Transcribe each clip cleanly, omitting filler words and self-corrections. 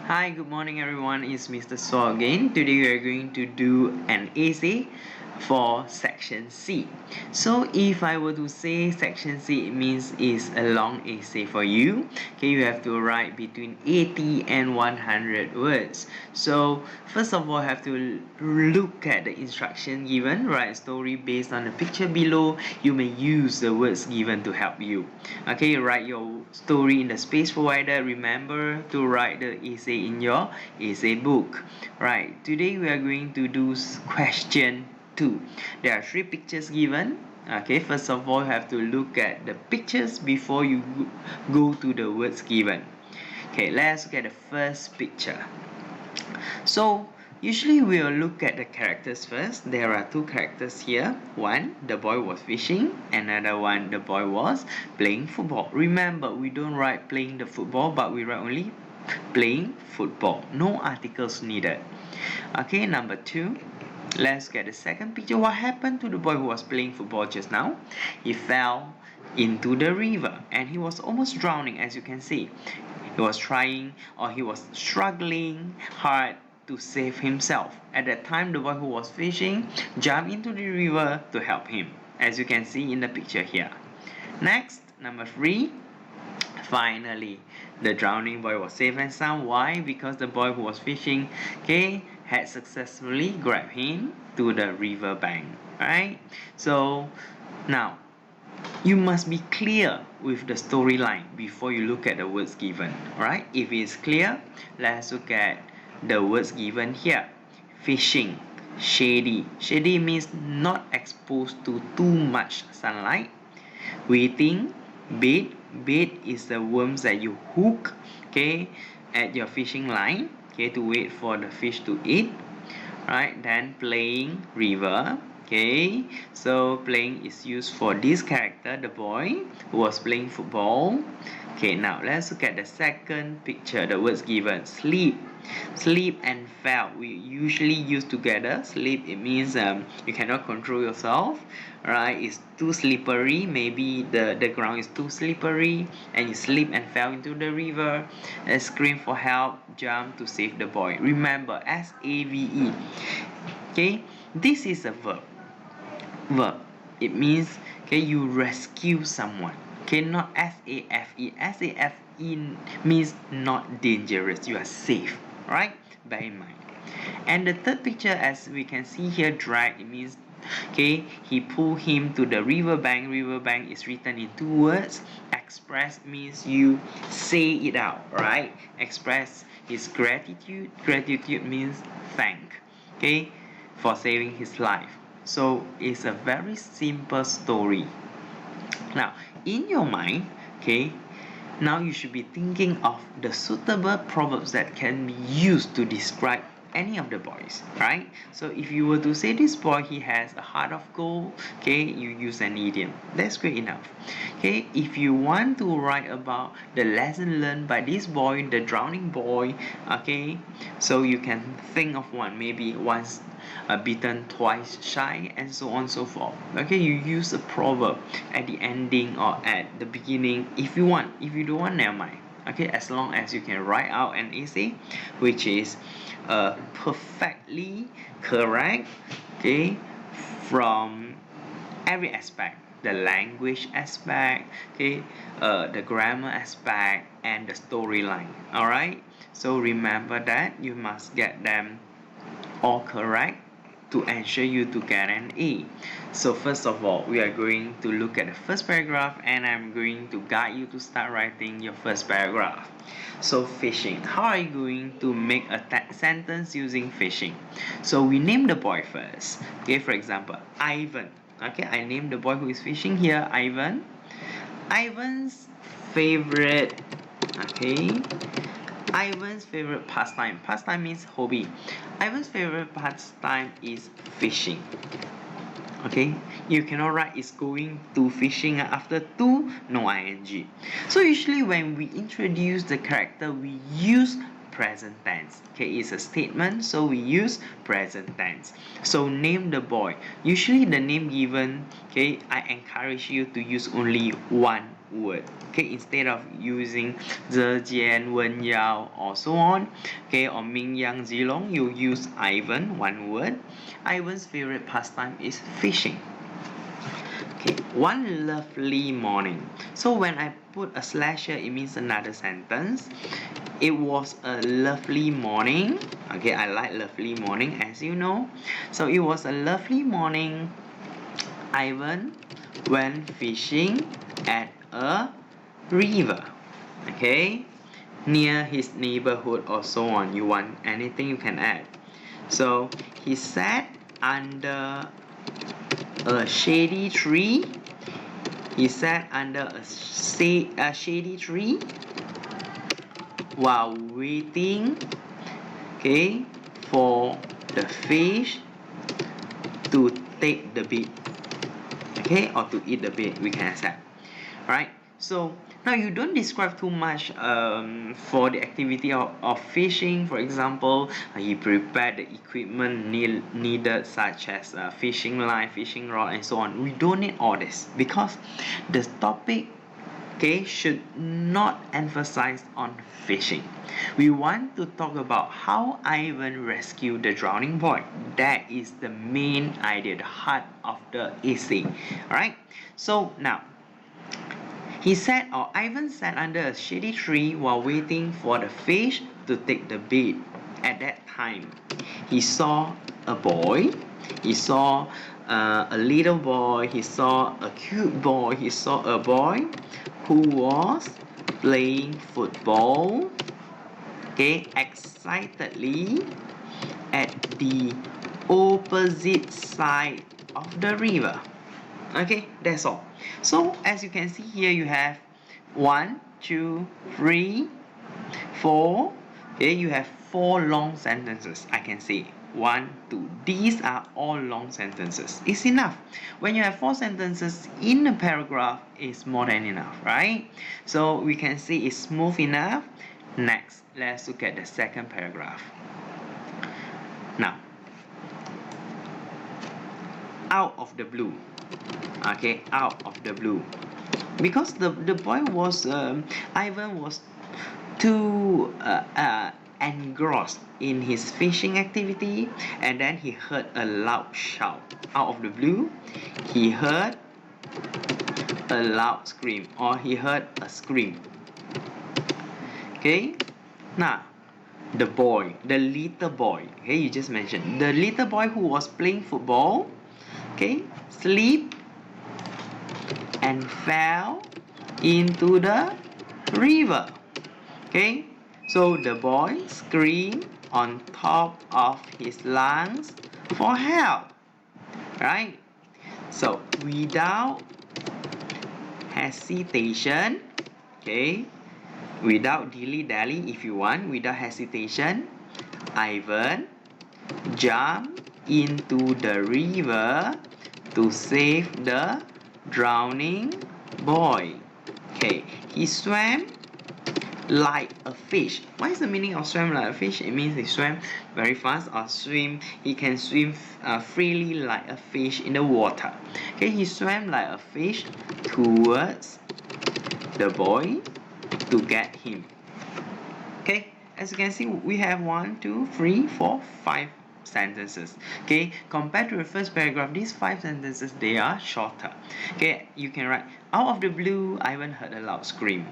Hi, good morning everyone. It's Mr. So again. Today we are going to do an essay for section C. So if I were to say section C, it means it's a long essay for you. Okay, you have to write between 80 and 100 words. So first of all, have to look at the instruction given. Write a story based on the picture below. You may use the words given to help you. Okay, write your story in the space provided. Remember to write the essay in your essay book. Right, today we are going to do question 2. There are 3 pictures given. Okay, first of all, you have to look at the pictures before you go to the words given. Okay, let's look at the first picture. So usually we will look at the characters first. There are 2 characters here. One, the boy was fishing. Another one, the boy was playing football. Remember, we don't write playing the football, but we write only playing football. No articles needed. Okay, number 2. Let's get the second picture. What happened to the boy who was playing football just now? He fell into the river and he was almost drowning, as you can see. He was trying, or he was struggling hard to save himself. At that time, the boy who was fishing jumped into the river to help him, as you can see in the picture here. Next, number 3. Finally, the drowning boy was safe and sound. Why? Because the boy who was fishing, had successfully grabbed him to the river bank. Right? So now you must be clear with the storyline before you look at the words given. Right? If it's clear, let's look at the words given here. Fishing, shady. Shady means not exposed to too much sunlight. Waiting, bait. Bait is the worms that you hook, at your fishing line, to wait for the fish to eat. Right? Then playing, river. Okay, so playing is used for this character, the boy who was playing football. Okay, now let's look at the second picture, the words given. Sleep. Sleep and fell, we usually use together. Sleep, it means you cannot control yourself, right? It's too slippery, maybe the ground is too slippery and you slip and fell into the river. Scream for help, jump to save the boy. Remember, SAVE. Okay, this is a verb. It means, you rescue someone. Okay, not SAFE. SAFE means not dangerous, you are safe. Right? Bear in mind. And the third picture, as we can see here, drag, it means, he pulled him to the riverbank. Riverbank is written in 2 words. Express means you say it out, right? Express his gratitude. Gratitude means thank, for saving his life. So it's a very simple story. Now, in your mind, now you should be thinking of the suitable proverbs that can be used to describe any of the boys, right? So if you were to say this boy, he has a heart of gold, you use an idiom. That's great enough. If you want to write about the lesson learned by this boy, the drowning boy, so you can think of one, maybe once bitten, twice shy, and so on and so forth. You use a proverb at the ending or at the beginning if you want. If you don't want, never mind. As long as you can write out an essay which is perfectly correct, from every aspect, the language aspect, the grammar aspect, and the storyline. Alright, so remember that you must get them all correct to ensure you to get an A. So first of all, we are going to look at the first paragraph and I'm going to guide you to start writing your first paragraph. So fishing. How are you going to make a sentence using fishing? So we name the boy first. For example, Ivan. I name the boy who is fishing here, Ivan. Ivan's favorite, Ivan's favorite pastime. Pastime means hobby. Ivan's favorite pastime is fishing. You cannot write is going to fishing after to, no ing. So usually when we introduce the character, we use present tense. It's a statement, so we use present tense. So name the boy. Usually the name given, I encourage you to use only one word. Okay, instead of using 泽间文耀 or so on. Okay, or Ming Yang Zilong, you use Ivan, one word. Ivan's favorite pastime is fishing. Okay, one lovely morning. So when I put a slash here, it means another sentence. It was a lovely morning. Okay, I like lovely morning, as you know. So it was a lovely morning. Ivan went fishing at a river. Okay, near his neighborhood or so on. You want anything you can add. So he sat under a shady tree. He sat under a shady tree while waiting, okay, for the fish to take the bait, okay, or to eat the bait, we can accept. Right, so now you don't describe too much for the activity of fishing. For example, he prepared the equipment needed, such as fishing line, fishing rod, and so on. We don't need all this because the topic, okay, should not emphasize on fishing. We want to talk about how Ivan rescued the drowning boy. That is the main idea, the heart of the essay. Alright, so now Ivan sat under a shady tree while waiting for the fish to take the bait. At that time, he saw a boy. He saw a little boy. He saw a cute boy. He saw a boy who was playing football, okay, excitedly at the opposite side of the river. Okay, that's all. So as you can see here, you have 1, 2, 3, 4. Okay, you have 4 long sentences. I can say 1, 2. These are all long sentences. It's enough. When you have 4 sentences in a paragraph, it's more than enough, right? So we can say it's smooth enough. Next, let's look at the second paragraph. Now, out of the blue. Okay, out of the blue. Because the boy was, Ivan was too engrossed in his fishing activity, and then he heard a loud shout. Out of the blue, he heard a loud scream, or he heard a scream. Okay, now the little boy, okay, you just mentioned the little boy who was playing football, okay, sleep and fell into the river. Okay, so the boy screamed on top of his lungs for help. Right? So without hesitation, okay, without dilly-dally, if you want, without hesitation, Ivan jumped into the river to save the drowning boy. Okay, he swam like a fish. What is the meaning of swim like a fish? It means he swam very fast, or he can swim freely like a fish in the water. Okay, he swam like a fish towards the boy to get him. Okay, as you can see, we have 1, 2, 3, 4, 5 sentences. Okay, compared to the first paragraph, these 5 sentences, they are shorter. Okay, you can write, out of the blue, Ivan heard a loud scream.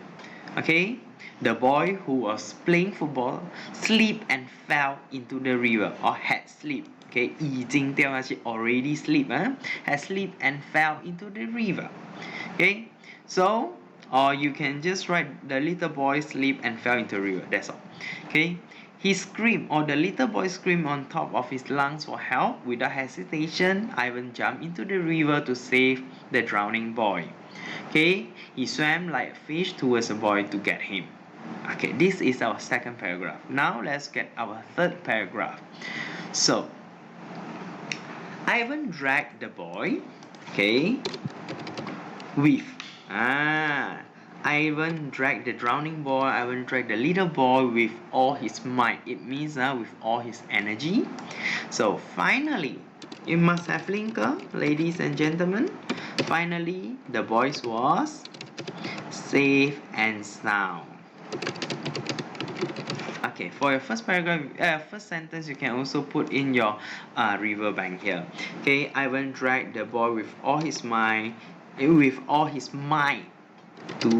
Okay, the boy who was playing football slipped and fell into the river, or had slipped. Okay, 已经掉下去 already slipped, has slipped and fell into the river. Okay, so, or you can just write the little boy slipped and fell into the river. That's all. Okay, he screamed, or the little boy screamed on top of his lungs for help. Without hesitation, Ivan jumped into the river to save the drowning boy. Okay, he swam like a fish towards the boy to get him. Okay, this is our second paragraph. Now let's get our third paragraph. So, Ivan dragged the boy, okay, with Ivan dragged the drowning boy. Ivan dragged the little boy with all his might. It means with all his energy. So finally, you must have linker, ladies and gentlemen. Finally, the boy was safe and sound. Okay, for your first paragraph, first sentence, you can also put in your riverbank here. Okay, Ivan dragged the boy with all his might, to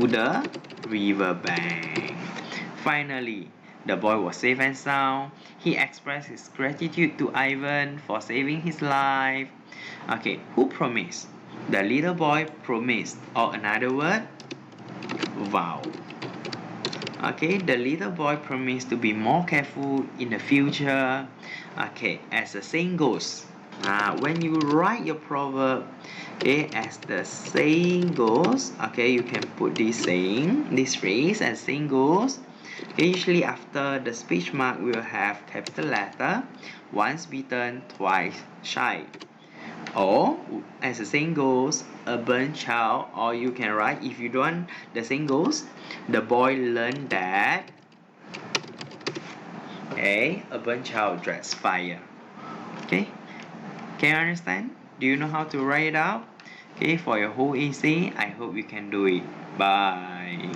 the riverbank. Finally, the boy was safe and sound. He expressed his gratitude to Ivan for saving his life. Okay, who promised? The little boy promised, or another word, vow. Okay, the little boy promised to be more careful in the future. Okay, as the saying goes, when you write your proverb, okay, as the saying goes, okay, you can put this phrase as saying goes. Okay, usually after the speech mark, we will have capital letter, once bitten, twice shy. Or, as the saying goes, a burnt child, or you can write, if you don't, the saying goes, the boy learned that, a burnt child dreads fire. Okay, can you understand? Do you know how to write it out? Okay, for your whole essay, I hope you can do it. Bye.